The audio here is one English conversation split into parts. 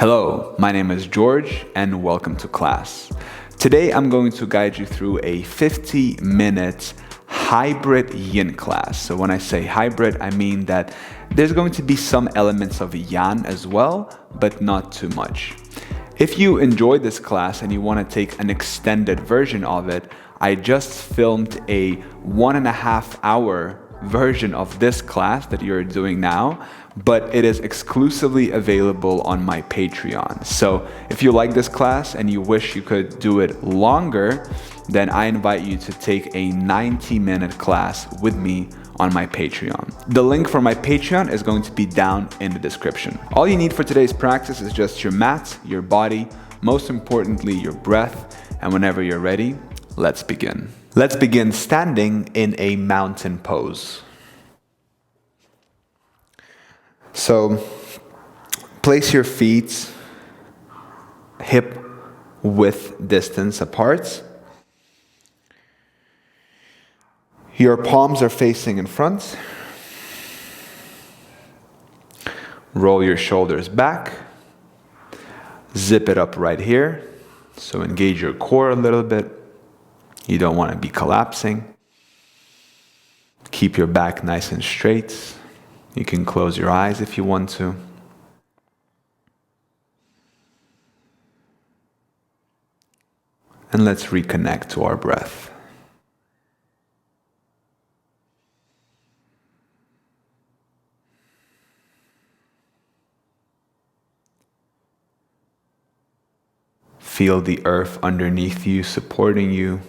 Hello, my name is George and welcome to class. Today I'm going to guide you through a 50-minute hybrid yin class. So when I say hybrid, I mean that there's going to be some elements of yang as well, but not too much. If you enjoyed this class and you want to take an extended version of it, I just filmed a 1.5 hour version of this class that you're doing now, but it is exclusively available on my Patreon. So if you like this class and you wish you could do it longer, then I invite you to take a 90-minute class with me on my Patreon. The link for my Patreon is going to be down in the description. All you need for today's practice is just your mat, your body, most importantly your breath, and whenever you're ready, let's begin. Let's begin standing in a mountain pose. So place your feet hip width distance apart. Your palms are facing in front. Roll your shoulders back. Zip it up right here. So engage your core a little bit. You don't want to be collapsing. Keep your back nice and straight. You can close your eyes if you want to. And let's reconnect to our breath. Feel the earth underneath you, supporting you.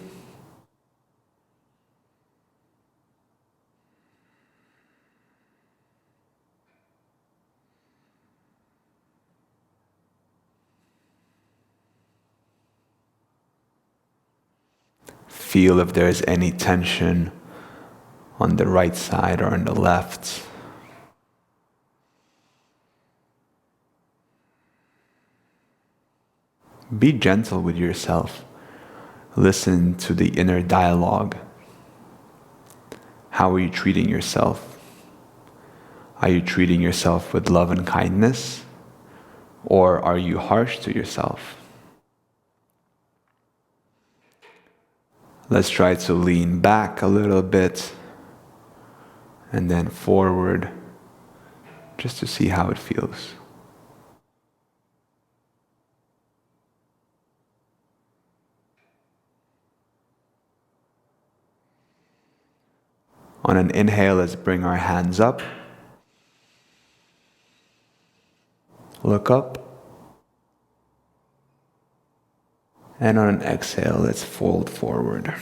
Feel if there is any tension on the right side or on the left. Be gentle with yourself. Listen to the inner dialogue. How are you treating yourself? Are you treating yourself with love and kindness? Or are you harsh to yourself? Let's try to lean back a little bit and then forward just to see how it feels. On an inhale, let's bring our hands up. Look up. And on an exhale, let's fold forward.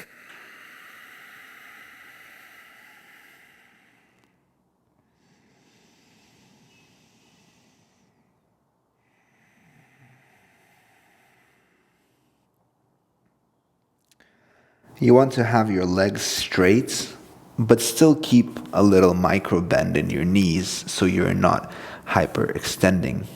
You want to have your legs straight, but still keep a little micro bend in your knees so you're not hyperextending.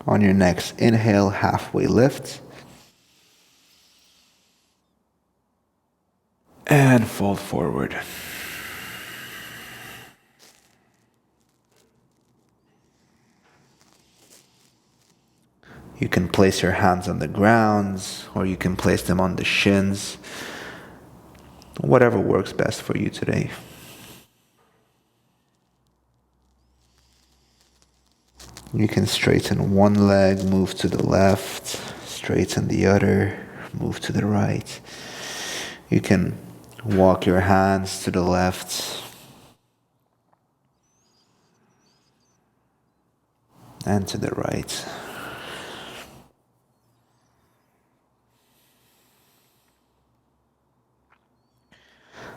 On your next inhale, halfway lift. And fold forward. You can place your hands on the ground, or you can place them on the shins. Whatever works best for you today. You can straighten one leg, move to the left, straighten the other, move to the right. You can walk your hands to the left and to the right.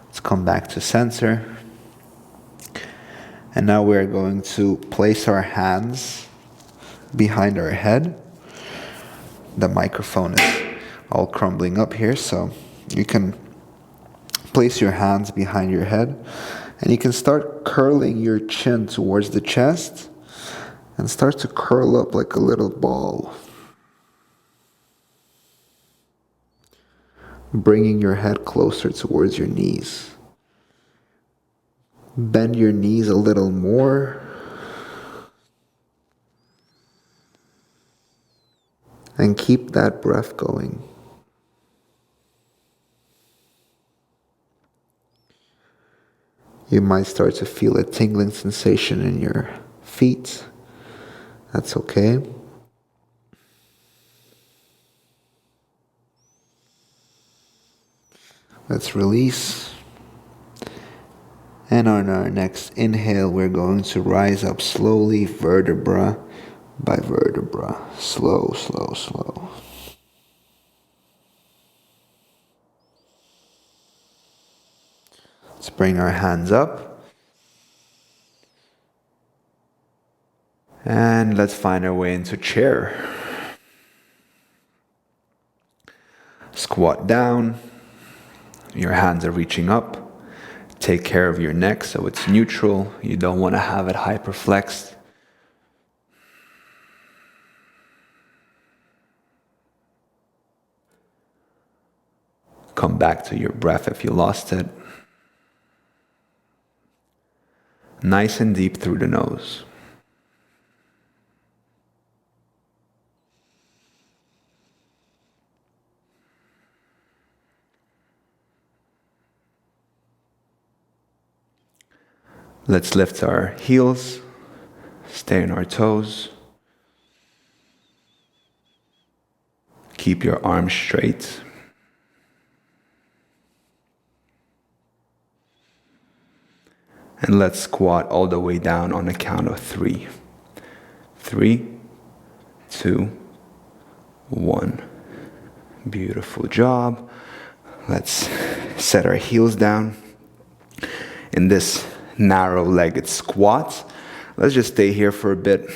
Let's come back to center. And now we're going to place our hands behind our head. The microphone is all crumbling up here, so you can place your hands behind your head and you can start curling your chin towards the chest and start to curl up like a little ball. bringing your head closer towards your knees. Bend your knees a little more. And keep that breath going. You might start to feel a tingling sensation in your feet. That's okay. Let's release. And on our next inhale, we're going to rise up slowly, vertebra by vertebra. Slow, slow, slow. Let's bring our hands up. And let's find our way into chair. Squat down. Your hands are reaching up. Take care of your neck so it's neutral. You don't want to have it hyperflexed. Come back to your breath if you lost it. Nice and deep through the nose. Let's lift our heels, stay on our toes. Keep your arms straight. And let's squat all the way down on the count of 3. 3, 2, 1. Beautiful job. Let's set our heels down. In this narrow-legged squat, let's just stay here for a bit.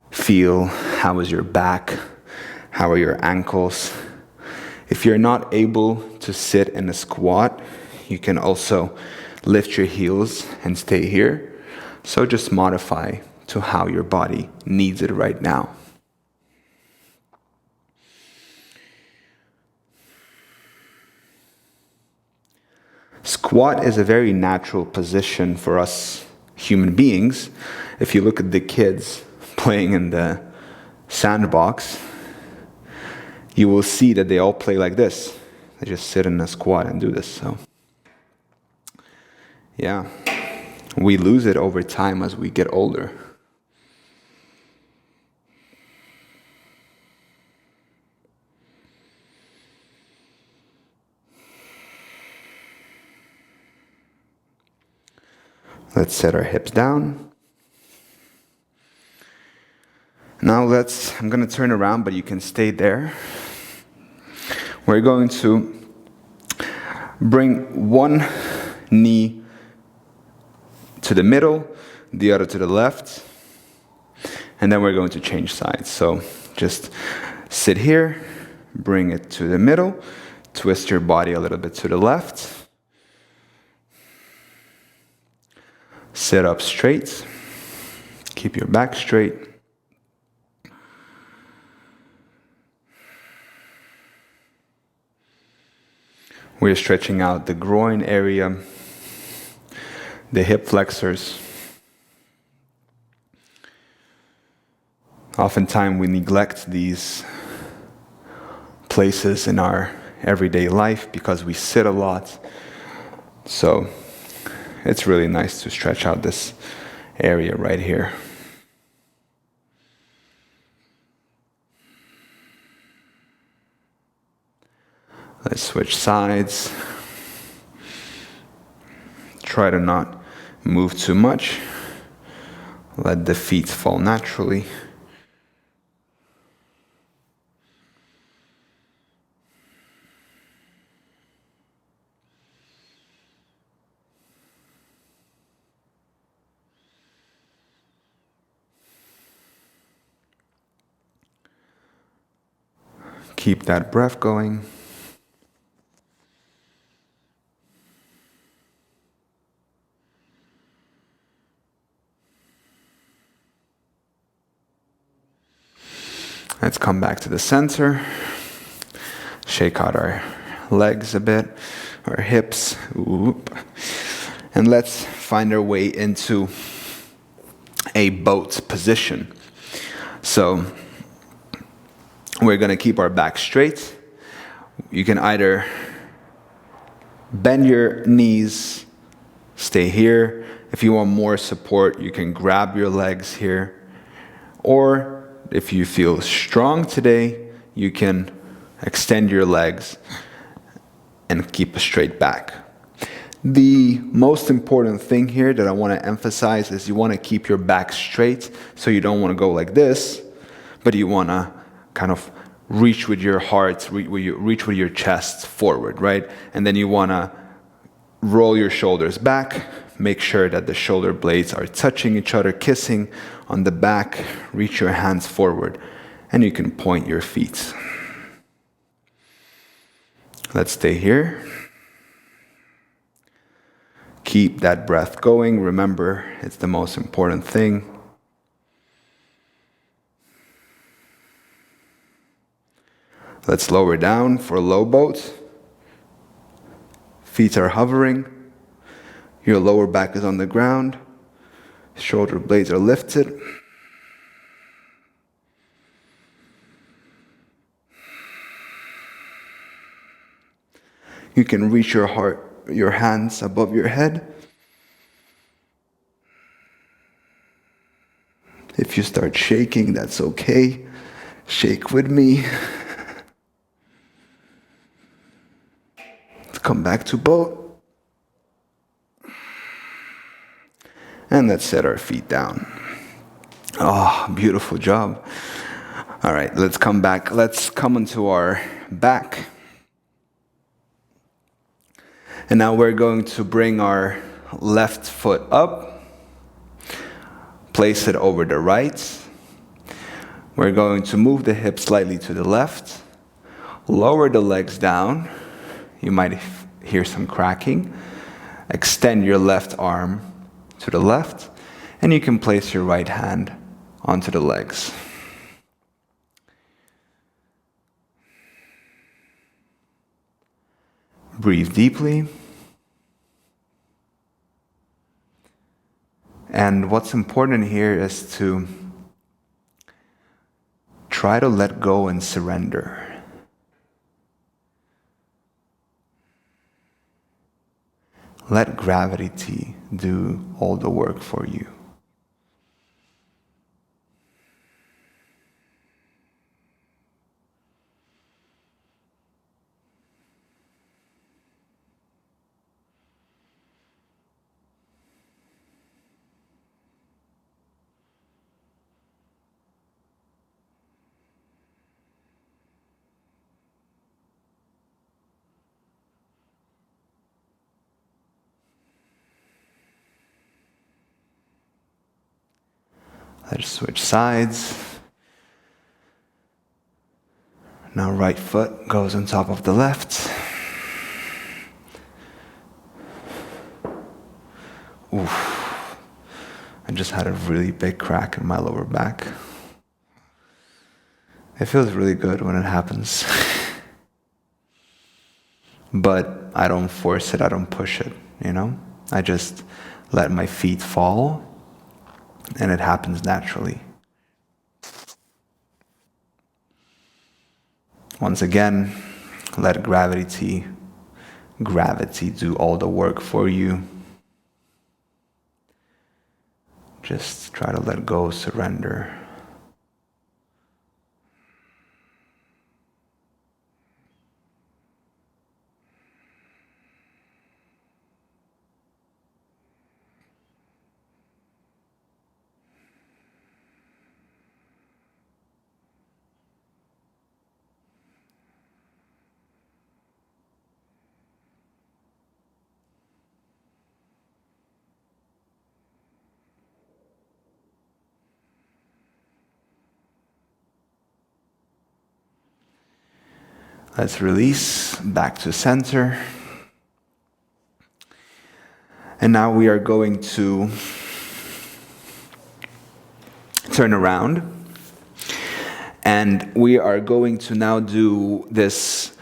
Feel how is your back, how are your ankles. If you're not able to sit in a squat, you can also lift your heels and stay here. So just modify to how your body needs it right now. Squat is a very natural position for us human beings. If you look at the kids playing in the sandbox, you will see that they all play like this. They just sit in a squat and do this. So, yeah, we lose it over time as we get older. Let's set our hips down. Now I'm going to turn around, but you can stay there. We're going to bring one knee to the middle, the other to the left, and then we're going to change sides. So just sit here, bring it to the middle, twist your body a little bit to the left, sit up straight, keep your back straight. We're stretching out the groin area, the hip flexors. Oftentimes we neglect these places in our everyday life because we sit a lot. So it's really nice to stretch out this area right here. Let's switch sides. Try to not move too much. Let the feet fall naturally. Keep that breath going. Let's come back to the center. shake out our legs a bit, our hips. Oop. And let's find our way into a boat position. So we're going to keep our back straight. You can either bend your knees, stay here. If you want more support, you can grab your legs here. Or if you feel strong today, you can extend your legs and keep a straight back. The most important thing here that I want to emphasize is you want to keep your back straight, so you don't want to go like this, but you want to kind of reach with your heart, reach with your chest forward, right? And then you want to roll your shoulders back, make sure that the shoulder blades are touching each other, kissing on the back, reach your hands forward, and you can point your feet. Let's stay here. Keep that breath going. Remember, it's the most important thing. Let's lower down for a low boat. Feet are hovering. Your lower back is on the ground. Shoulder blades are lifted. You can reach your hands above your head. If you start shaking, that's okay. Shake with me. Let's come back to boat. And let's set our feet down. Oh, beautiful job. All right, let's come back. Let's come onto our back. And now we're going to bring our left foot up, place it over the right. We're going to move the hips slightly to the left, lower the legs down. You might hear some cracking. Extend your left arm to the left, and you can place your right hand onto the legs. Breathe deeply. And what's important here is to try to let go and surrender. Let gravity do all the work for you. Let's switch sides. Now right foot goes on top of the left. Oof. I just had a really big crack in my lower back. It feels really good when it happens. But I don't force it, I don't push it, you know? I just let my feet fall, and it happens naturally. Once again, let gravity do all the work for you. Just try to let go, surrender. Let's release back to center. And now we are going to turn around. And we are going to now do this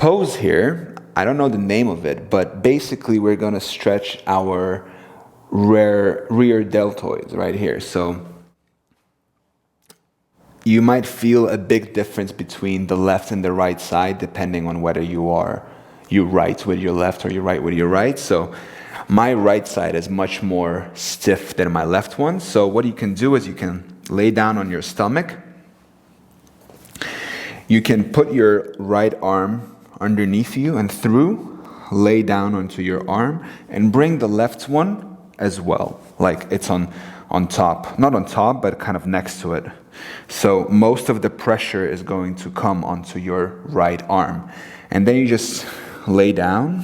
pose here, I don't know the name of it, but basically we're going to stretch our rear deltoids right here. So you might feel a big difference between the left and the right side depending on whether you right with your left or you right with your right. So my right side is much more stiff than my left one. So what you can do is you can lay down on your stomach. You can put your right arm underneath you and lay down onto your arm and bring the left one as well. Like it's on top, not on top, but kind of next to it. So most of the pressure is going to come onto your right arm. And then you just lay down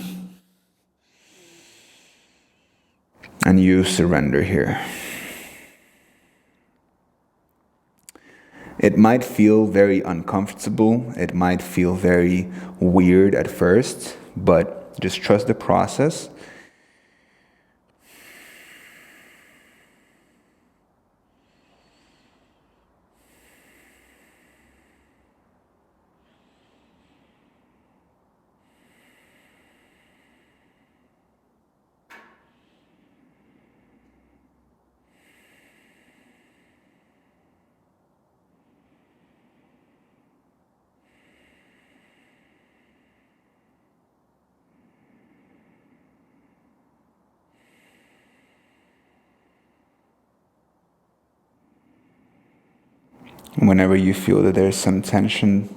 and you surrender here. It might feel very uncomfortable. It might feel very weird at first, but just trust the process. Whenever you feel that there's some tension,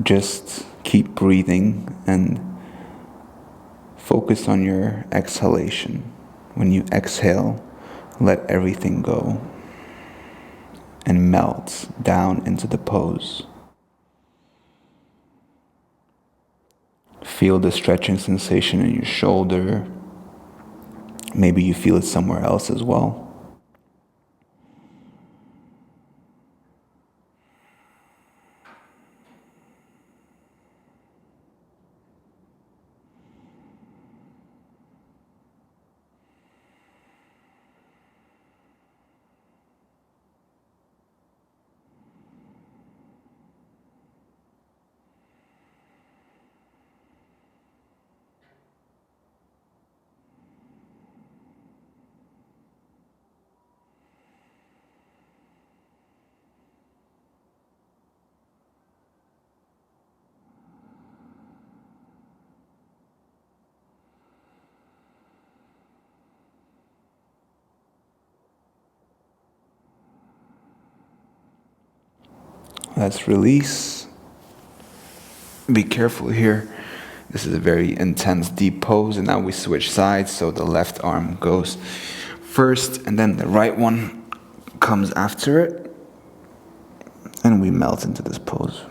just keep breathing and focus on your exhalation. When you exhale, let everything go and melt down into the pose. Feel the stretching sensation in your shoulder. Maybe you feel it somewhere else as well. Let's release. Be careful here. This is a very intense, deep pose, and now we switch sides, so the left arm goes first, and then the right one comes after it, and we melt into this pose.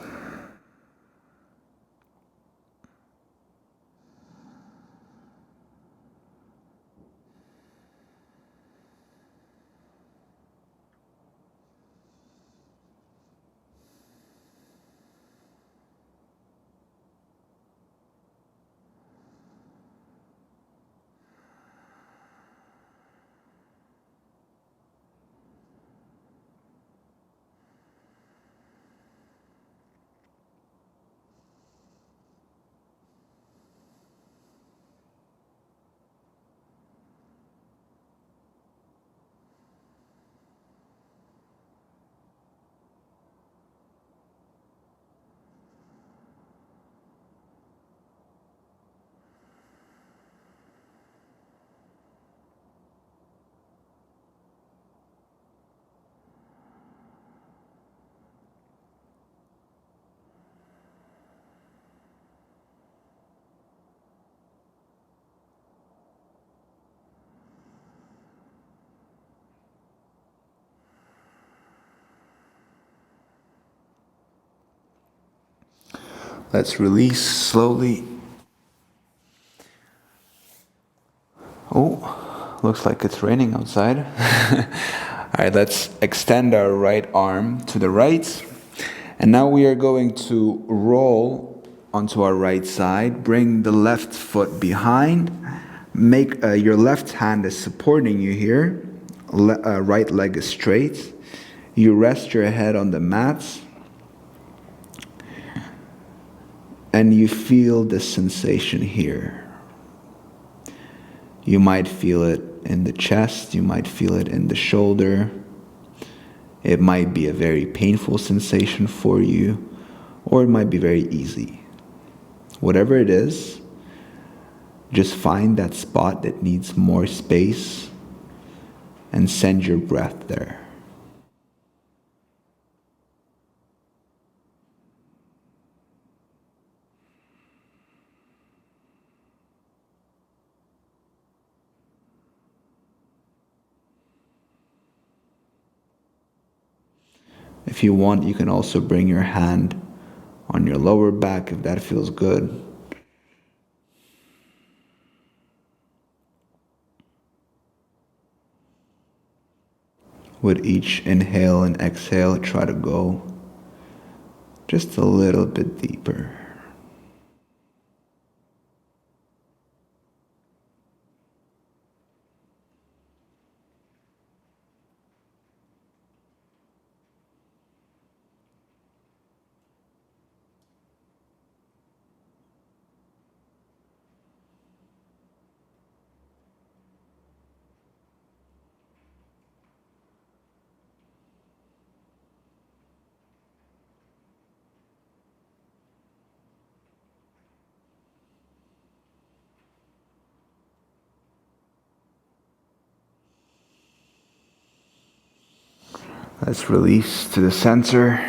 Let's release slowly. Oh, looks like it's raining outside. All right, let's extend our right arm to the right. And now we are going to roll onto our right side. Bring the left foot behind. Make your left hand is supporting you here. Right leg is straight. You rest your head on the mat. and you feel this sensation here. You might feel it in the chest, you might feel it in the shoulder. It might be a very painful sensation for you, or it might be very easy. Whatever it is, just find that spot that needs more space and send your breath there. If you want, you can also bring your hand on your lower back if that feels good. With each inhale and exhale, try to go just a little bit deeper. Let's release to the center.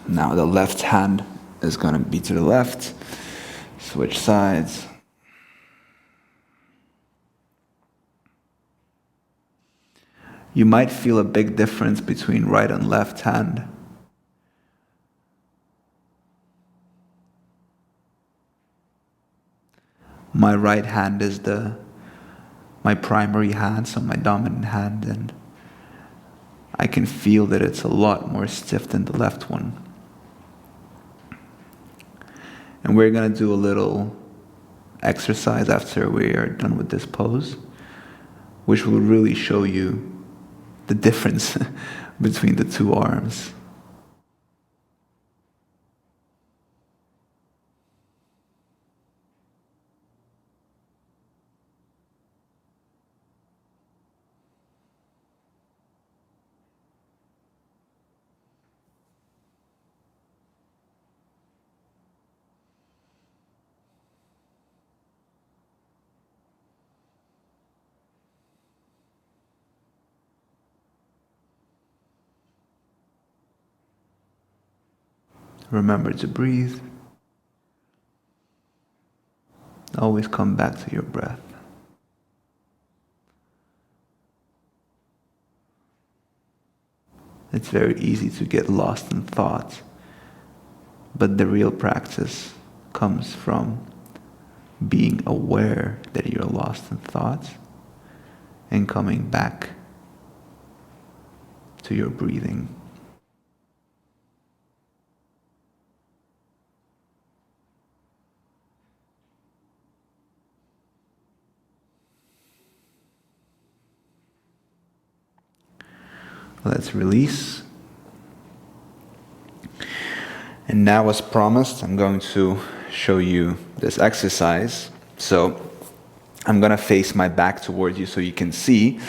Now the left hand is going to be to the left. Switch sides. You might feel a big difference between right and left hand. My right hand is my primary hand, so my dominant hand, and I can feel that it's a lot more stiff than the left one. And we're going to do a little exercise after we are done with this pose, which will really show you the difference between the two arms. Remember to breathe. Always come back to your breath. It's very easy to get lost in thought, but the real practice comes from being aware that you're lost in thought and coming back to your breathing. Let's release. And now, as promised, I'm going to show you this exercise. So I'm going to face my back towards you so you can see.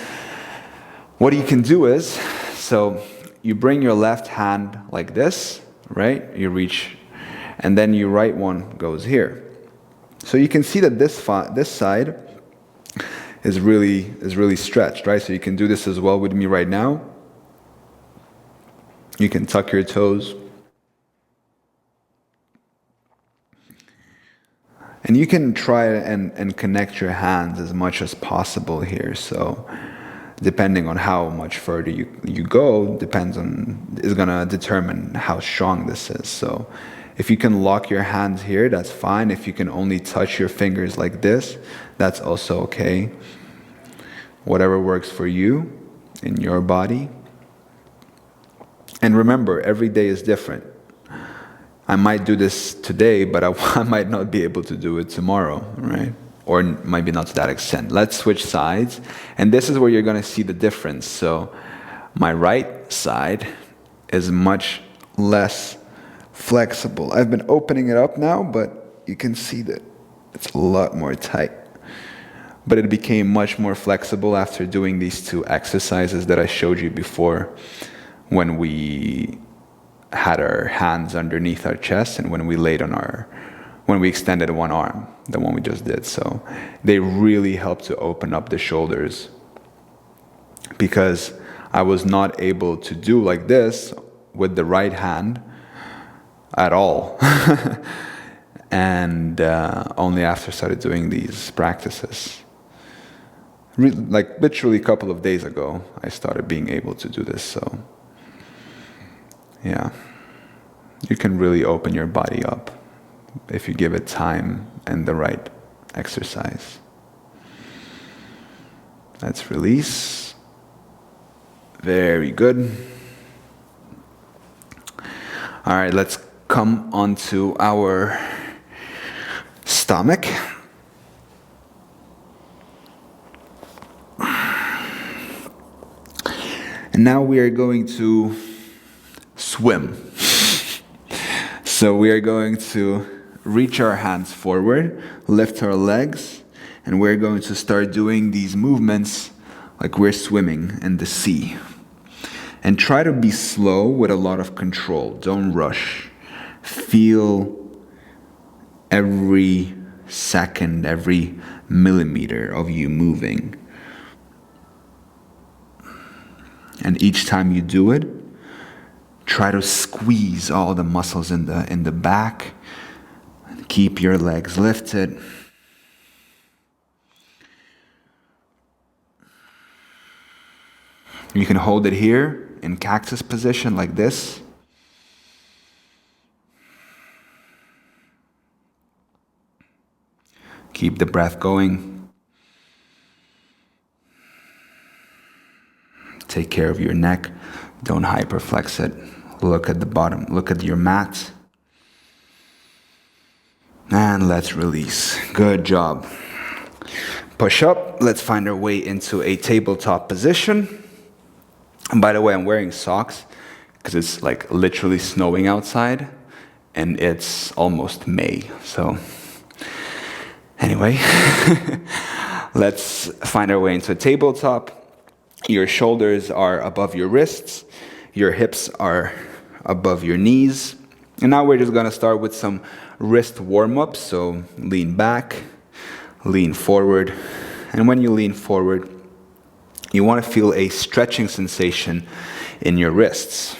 What you can do is, so you bring your left hand like this, right? You reach, and then your right one goes here. So you can see that this side is really stretched, right? So you can do this as well with me right now. You can tuck your toes. And you can try and connect your hands as much as possible here. So depending on how much further you go, is going to determine how strong this is. So if you can lock your hands here, that's fine. If you can only touch your fingers like this, that's also okay. Whatever works for you in your body. And remember, every day is different. I might do this today, but I might not be able to do it tomorrow, right? Or maybe not to that extent. Let's switch sides. And this is where you're going to see the difference. So my right side is much less flexible. I've been opening it up now, but you can see that it's a lot more tight. But it became much more flexible after doing these two exercises that I showed you before, when we had our hands underneath our chest and when we when we extended one arm, the one we just did. So they really help to open up the shoulders, because I was not able to do like this with the right hand at all. And only after I started doing these practices, like literally a couple of days ago, I started being able to do this. So yeah, you can really open your body up if you give it time and the right exercise. Let's release. Very good. All right, let's come onto our stomach. And now we are going to swim. So we are going to reach our hands forward, lift our legs, and we're going to start doing these movements like we're swimming in the sea. And try to be slow with a lot of control. Don't rush. Feel every second, every millimeter of you moving. And each time you do it, try to squeeze all the muscles in the back. And keep your legs lifted. You can hold it here in cactus position like this. Keep the breath going. Take care of your neck. Don't hyperflex it. Look at the bottom. Look at your mat. And let's release. Good job. Push up. Let's find our way into a tabletop position. And by the way, I'm wearing socks because it's like literally snowing outside and it's almost May. So anyway, let's find our way into a tabletop. Your shoulders are above your wrists. Your hips are above your knees. And now we're just going to start with some wrist warm-ups. So lean back, lean forward. And when you lean forward, you want to feel a stretching sensation in your wrists.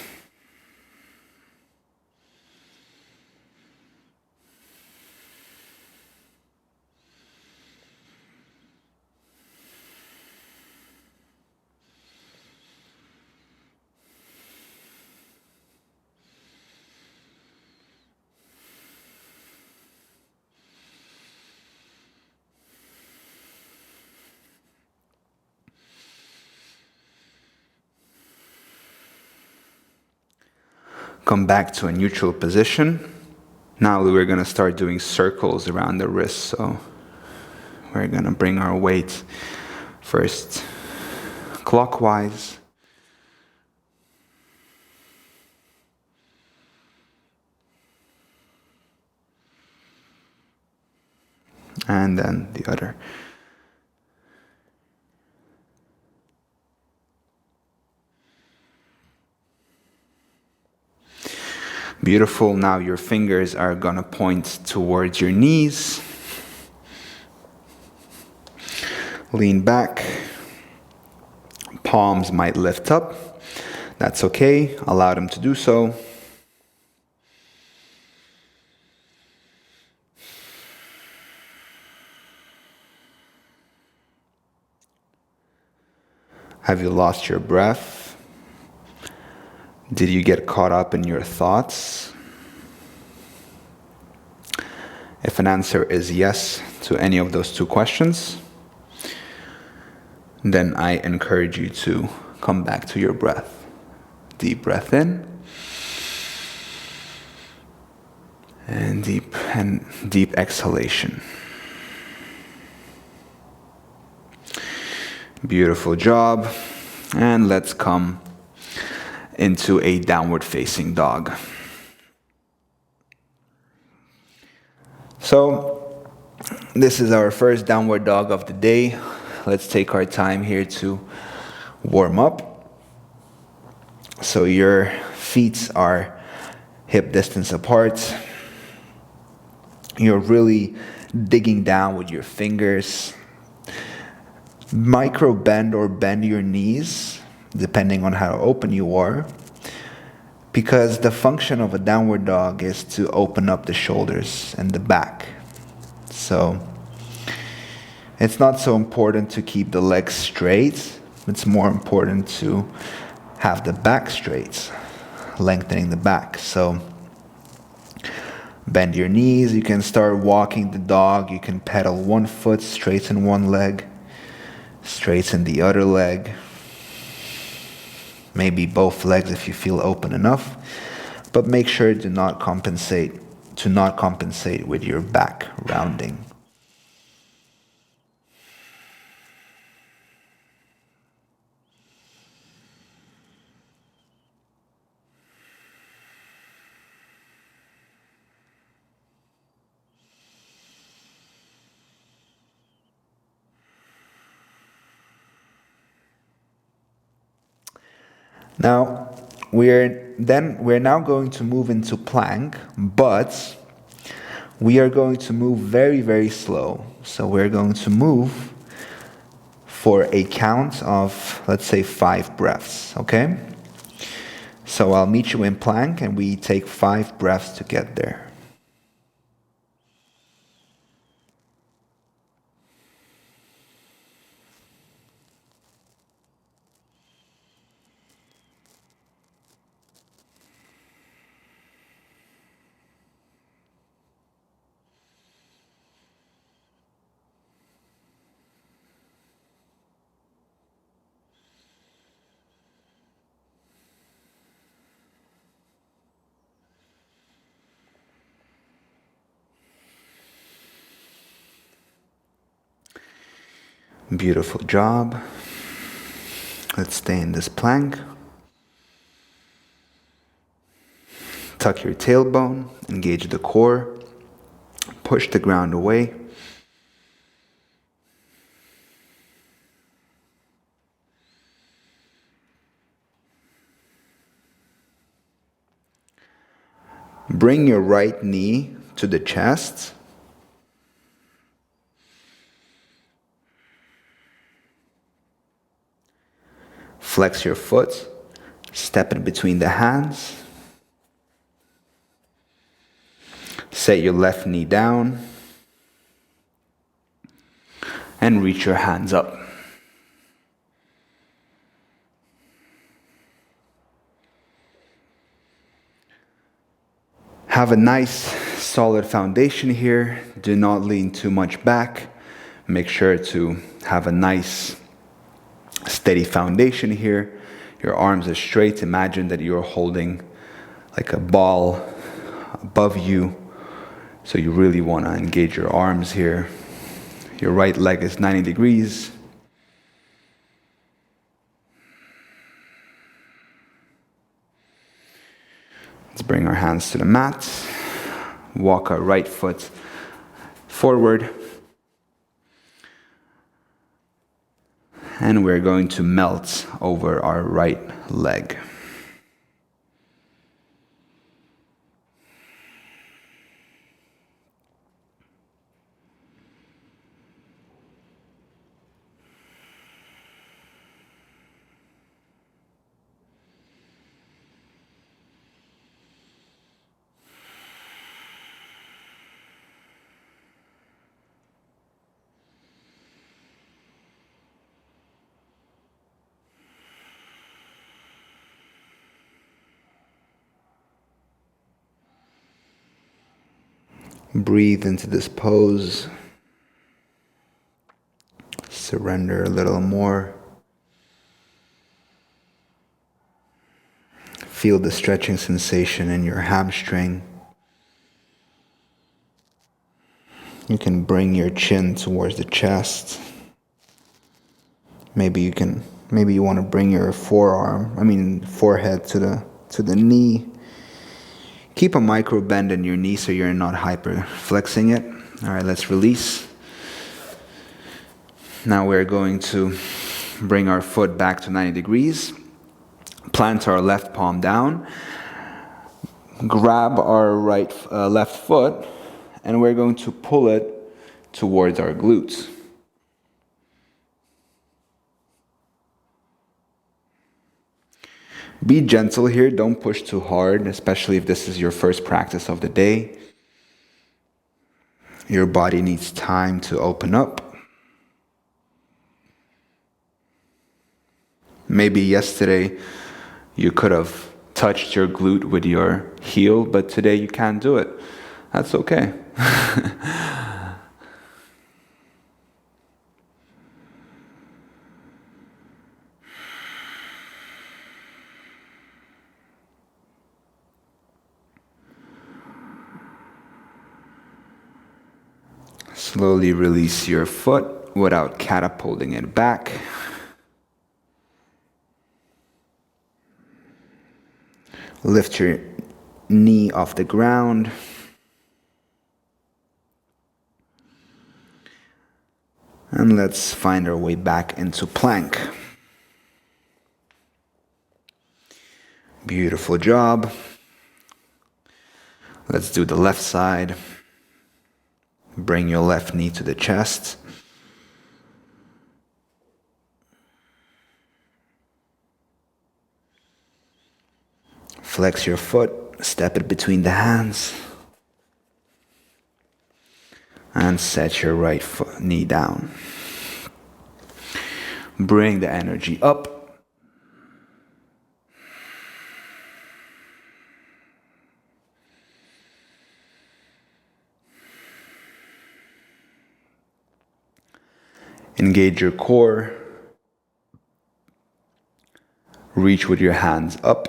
Come back to a neutral position. Now we're going to start doing circles around the wrists. So we're going to bring our weight first clockwise. And then the other. Beautiful. Now your fingers are going to point towards your knees. Lean back. Palms might lift up. That's okay. Allow them to do so. Have you lost your breath? Did you get caught up in your thoughts? If an answer is yes to any of those two questions, then I encourage you to come back to your breath. Deep breath in. And deep exhalation. Beautiful job. And let's come into a downward facing dog. So this is our first downward dog of the day. Let's take our time here to warm up. So your feet are hip distance apart. You're really digging down with your fingers. Micro bend or bend your knees, depending on how open you are, because the function of a downward dog is to open up the shoulders and the back. So it's not so important to keep the legs straight. It's more important to have the back straight, lengthening the back. So bend your knees. You can start walking the dog. You can pedal one foot, straighten one leg, straighten the other leg. Maybe both legs if you feel open enough. But make sure to not compensate with your back rounding. Now, we're now going to move into plank, but we are going to move very, very slow. So we're going to move for a count of, let's say, 5 breaths, okay? So I'll meet you in plank and we take 5 breaths to get there. Beautiful job. Let's stay in this plank. Tuck your tailbone, engage the core, push the ground away. Bring your right knee to the chest. Flex your foot, step in between the hands. Set your left knee down and reach your hands up. Have a nice solid foundation here. Do not lean too much back. Make sure to have a nice steady foundation here. Your arms are straight. Imagine that you're holding like a ball above you. So you really want to engage your arms here. Your right leg is 90 degrees. Let's bring our hands to the mat. Walk our right foot forward. And we're going to melt over our right leg. Breathe into this pose. Surrender a little more. Feel the stretching sensation in your hamstring. You can bring your chin towards the chest. Maybe you want to bring your forehead to the knee. Keep a micro bend in your knee so you're not hyper flexing it. All right, let's release. Now we're going to bring our foot back to 90 degrees. Plant our left palm down. Grab our left foot, and we're going to pull it towards our glutes. Be gentle here, don't push too hard, especially if this is your first practice of the day. Your body needs time to open up. Maybe yesterday you could have touched your glute with your heel, but today you can't do it. That's okay. Slowly release your foot without catapulting it back. Lift your knee off the ground. And let's find our way back into plank. Beautiful job. Let's do the left side. Bring your left knee to the chest. Flex your foot, step it between the hands. And set your right knee down. Bring the energy up. Engage your core. Reach with your hands up.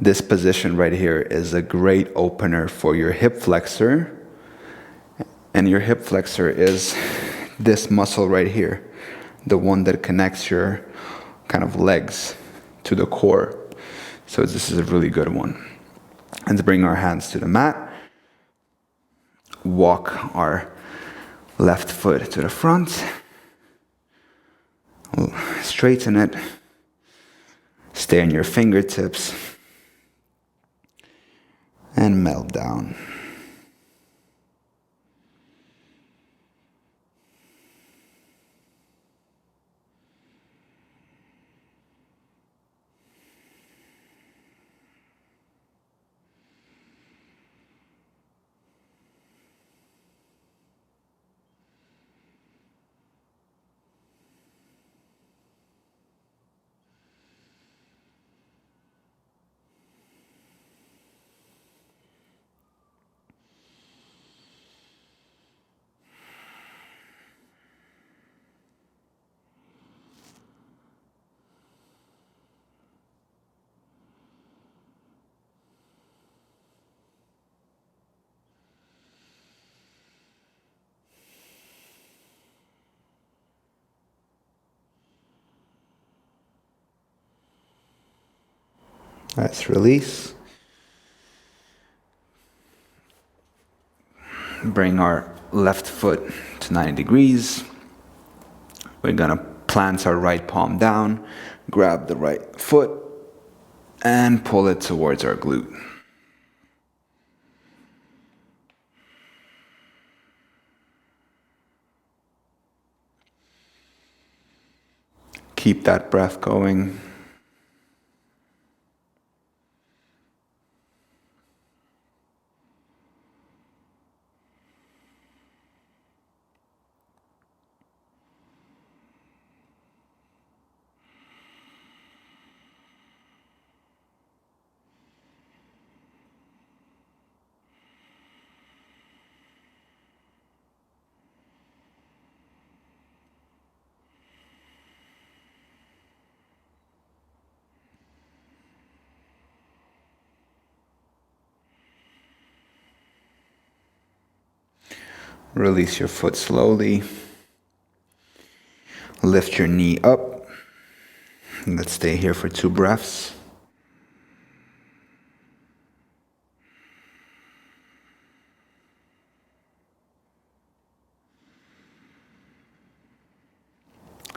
This position right here is a great opener for your hip flexor. And your hip flexor is this muscle right here, the one that connects your kind of legs to the core. So this is a really good one. Let's bring our hands to the mat. Walk our left foot to the front. Straighten it. Stay on your fingertips. And melt down. Let's release. Bring our left foot to 90 degrees. We're gonna plant our right palm down, grab the right foot, and pull it towards our glute. Keep that breath going. Release your foot slowly. Lift your knee up. Let's stay here for 2 breaths.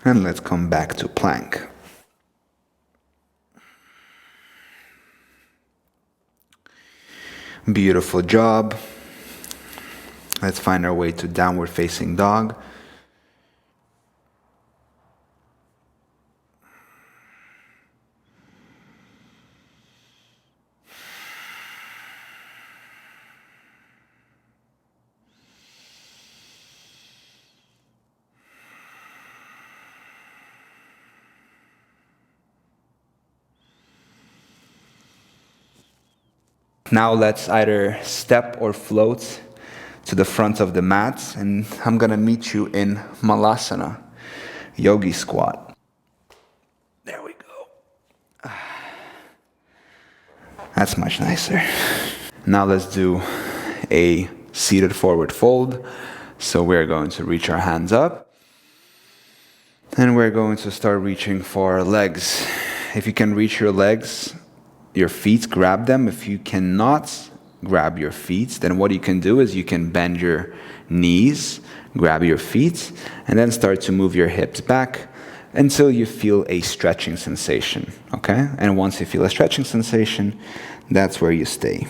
And let's come back to plank. Beautiful job. Let's find our way to downward facing dog. Now let's either step or float to the front of the mat, and I'm gonna meet you in Malasana, yogi squat. There we go. That's much nicer. Now let's do a seated forward fold. So we're going to reach our hands up, and we're going to start reaching for our legs. If you can reach your legs, your feet, grab them. If you cannot grab your feet, then what you can do is you can bend your knees, grab your feet, and then start to move your hips back until you feel a stretching sensation, okay? And once you feel a stretching sensation, that's where you stay.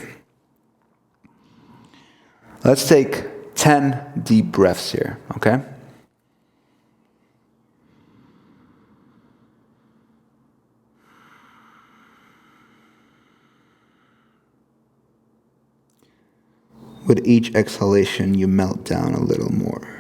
Let's take 10 deep breaths here, okay? With each exhalation, you melt down a little more.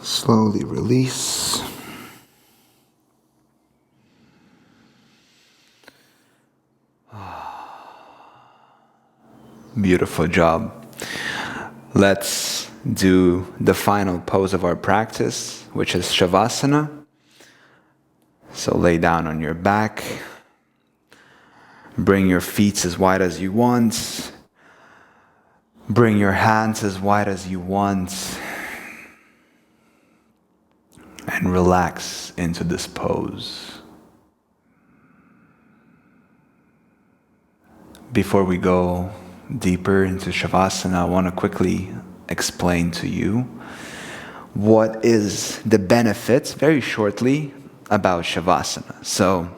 Slowly release. Beautiful job. Let's do the final pose of our practice, which is Shavasana. So lay down on your back. Bring your feet as wide as you want. Bring your hands as wide as you want. And relax into this pose. Before we go deeper into Shavasana, I want to quickly explain to you what is the benefits, very shortly, about Shavasana. So,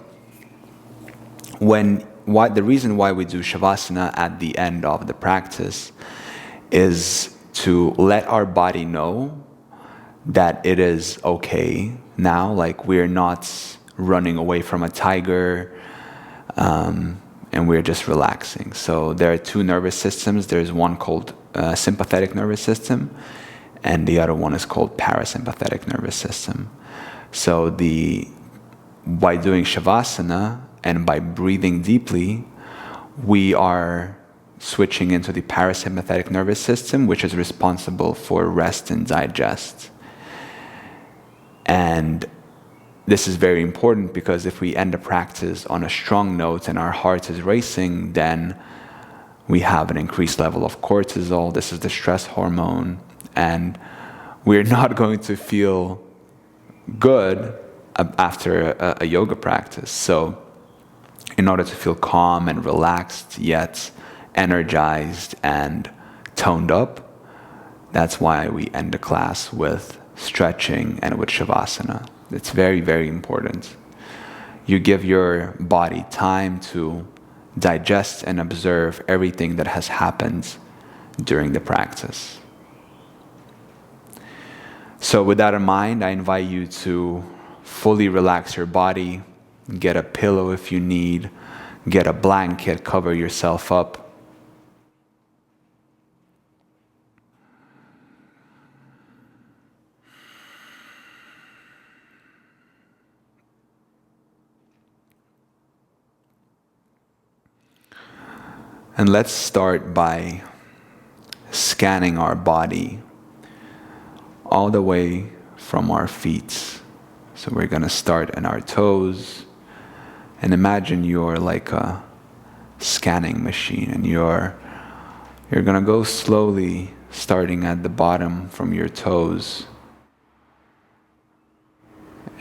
the reason why we do Shavasana at the end of the practice is to let our body know that it is okay now, like we're not running away from a tiger, and we're just relaxing. So there are 2 nervous systems. There's one called sympathetic nervous system, and the other one is called parasympathetic nervous system. So by doing Shavasana and by breathing deeply, we are switching into the parasympathetic nervous system, which is responsible for rest and digest. And this is very important because if we end a practice on a strong note and our heart is racing, then we have an increased level of cortisol. This is the stress hormone, and we're not going to feel good after a yoga practice. So in order to feel calm and relaxed, yet energized and toned up, that's why we end the class with stretching and with Shavasana. It's very, very important. You give your body time to digest and observe everything that has happened during the practice. So with that in mind, I invite you to fully relax your body, get a pillow if you need, get a blanket, cover yourself up. And let's start by scanning our body all the way from our feet. So we're going to start in our toes. And imagine you're like a scanning machine, and you're going to go slowly, starting at the bottom from your toes.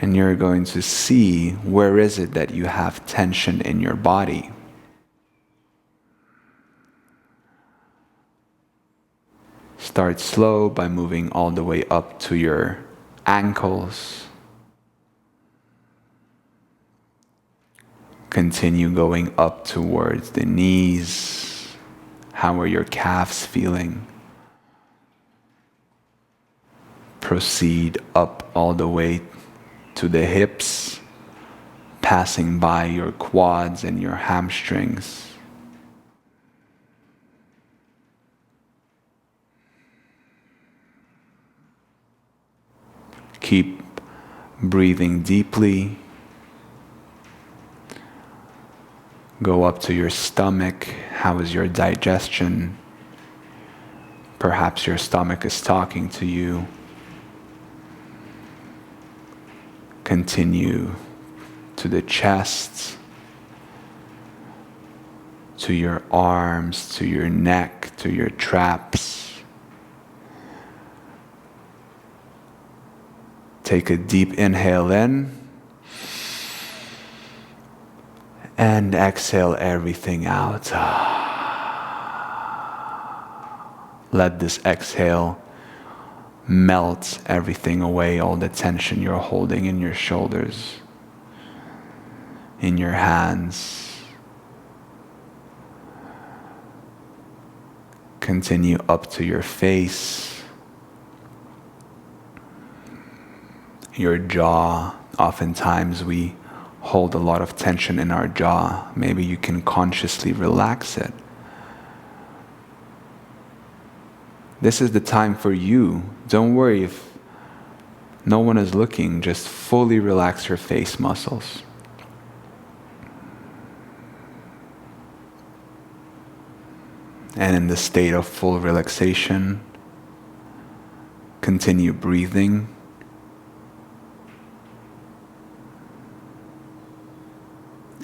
And you're going to see where is it that you have tension in your body. Start slow by moving all the way up to your ankles. Continue going up towards the knees. How are your calves feeling? Proceed up all the way to the hips, passing by your quads and your hamstrings. Keep breathing deeply. Go up to your stomach. How is your digestion? Perhaps your stomach is talking to you. Continue to the chest, to your arms, to your neck, to your traps. Take a deep inhale in and exhale everything out. Let this exhale melt everything away, all the tension you're holding in your shoulders, in your hands. Continue up to your face, your jaw. Oftentimes we hold a lot of tension in our jaw. Maybe you can consciously relax it. This is the time for you. Don't worry if no one is looking. Just fully relax your face muscles. And in the state of full relaxation, continue breathing.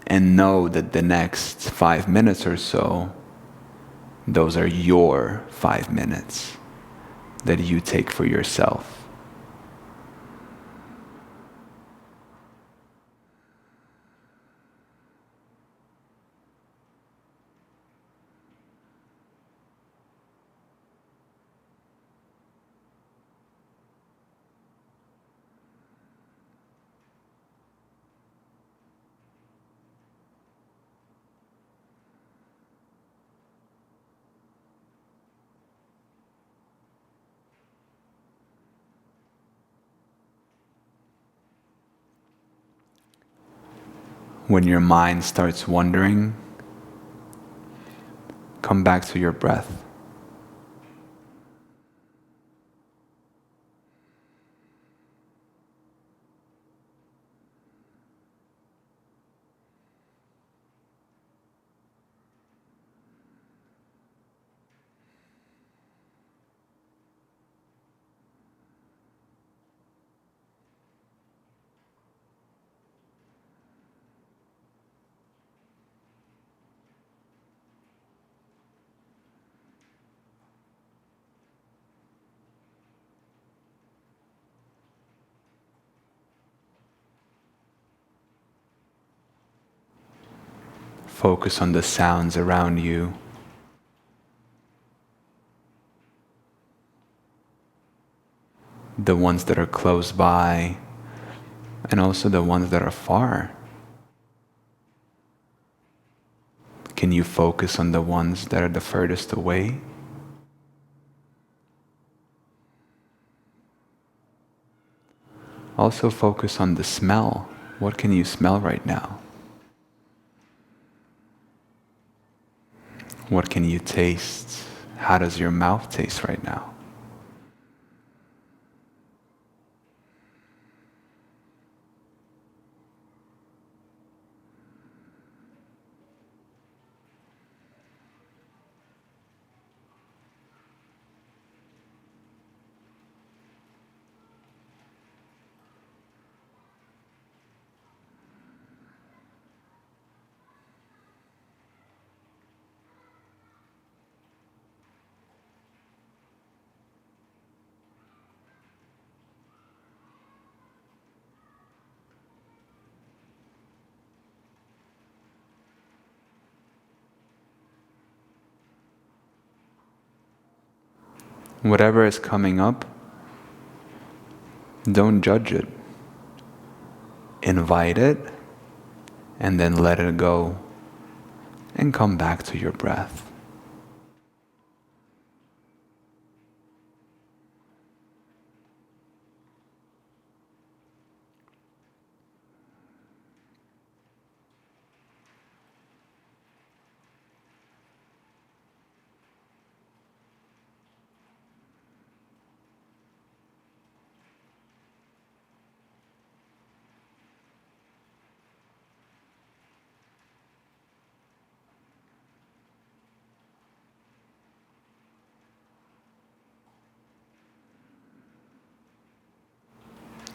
And know that the next 5 minutes or so, those are your 5 minutes that you take for yourself. When your mind starts wandering, come back to your breath. Focus on the sounds around you. The ones that are close by, and also the ones that are far. Can you focus on the ones that are the furthest away? Also focus on the smell. What can you smell right now? What can you taste? How does your mouth taste right now? Whatever is coming up, don't judge it. Invite it, and then let it go, and come back to your breath.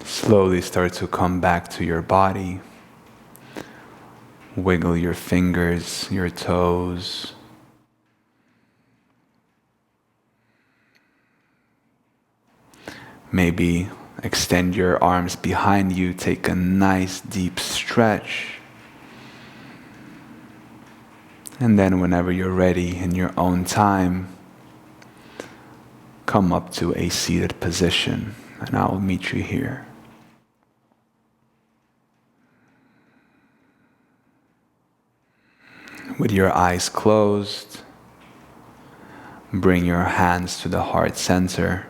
Slowly start to come back to your body. Wiggle your fingers, your toes. Maybe extend your arms behind you. Take a nice deep stretch. And then whenever you're ready in your own time, come up to a seated position, and I will meet you here. With your eyes closed, bring your hands to the heart center.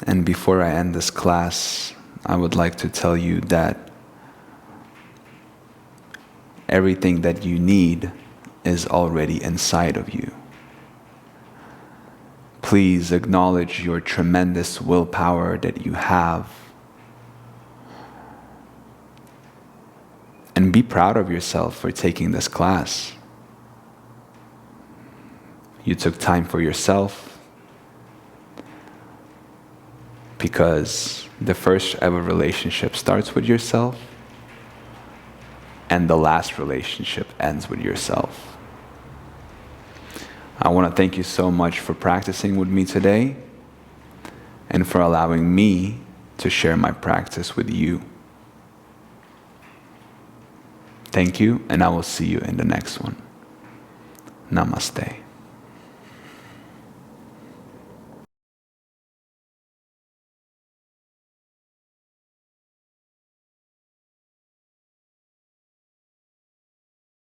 And before I end this class, I would like to tell you that everything that you need is already inside of you. Please acknowledge your tremendous willpower that you have. And be proud of yourself for taking this class. You took time for yourself, because the first ever relationship starts with yourself, and the last relationship ends with yourself. I want to thank you so much for practicing with me today, and for allowing me to share my practice with you. Thank you, and I will see you in the next one. Namaste.